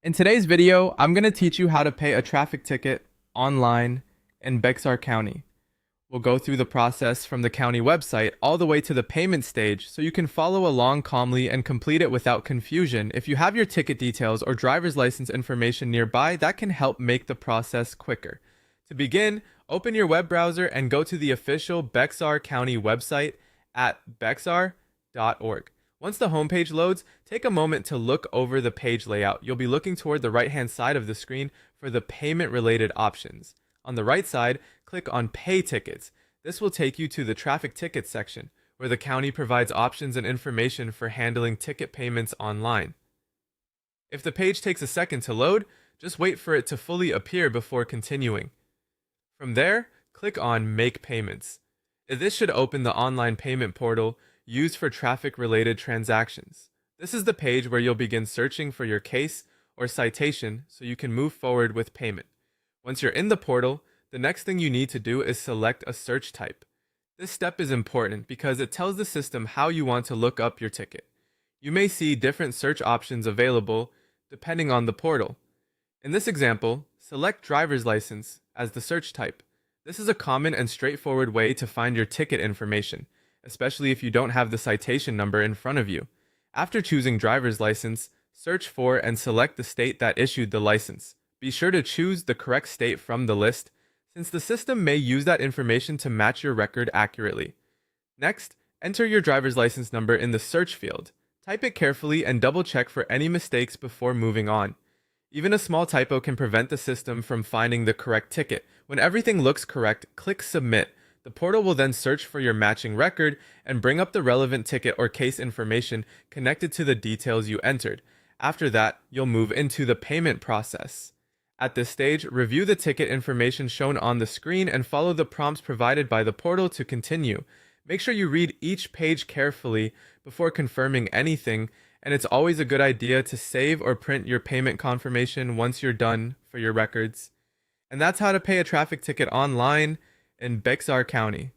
In today's video, I'm going to teach you how to pay a traffic ticket online in Bexar County. We'll go through the process from the county website all the way to the payment stage so you can follow along calmly and complete it without confusion. If you have your ticket details or driver's license information nearby, that can help make the process quicker. To begin, open your web browser and go to the official Bexar County website at bexar.org. Once the homepage loads, take a moment to look over the page layout. You'll be looking toward the right-hand side of the screen for the payment-related options. On the right side, click on Pay Tickets. This will take you to the Traffic Tickets section, where the county provides options and information for handling ticket payments online. If the page takes a second to load, just wait for it to fully appear before continuing. From there, click on Make Payments. This should open the online payment portal used for traffic-related transactions. This is the page where you'll begin searching for your case or citation so you can move forward with payment. Once you're in the portal, the next thing you need to do is select a search type. This step is important because it tells the system how you want to look up your ticket. You may see different search options available depending on the portal. In this example, select driver's license as the search type. This is a common and straightforward way to find your ticket information, especially if you don't have the citation number in front of you. After choosing driver's license, search for and select the state that issued the license. Be sure to choose the correct state from the list, since the system may use that information to match your record accurately. Next, enter your driver's license number in the search field. Type it carefully and double-check for any mistakes before moving on. Even a small typo can prevent the system from finding the correct ticket. When everything looks correct, click Submit. The portal will then search for your matching record and bring up the relevant ticket or case information connected to the details you entered. After that, you'll move into the payment process. At this stage, review the ticket information shown on the screen and follow the prompts provided by the portal to continue. Make sure you read each page carefully before confirming anything, and it's always a good idea to save or print your payment confirmation once you're done for your records. And that's how to pay a traffic ticket online in Bexar County.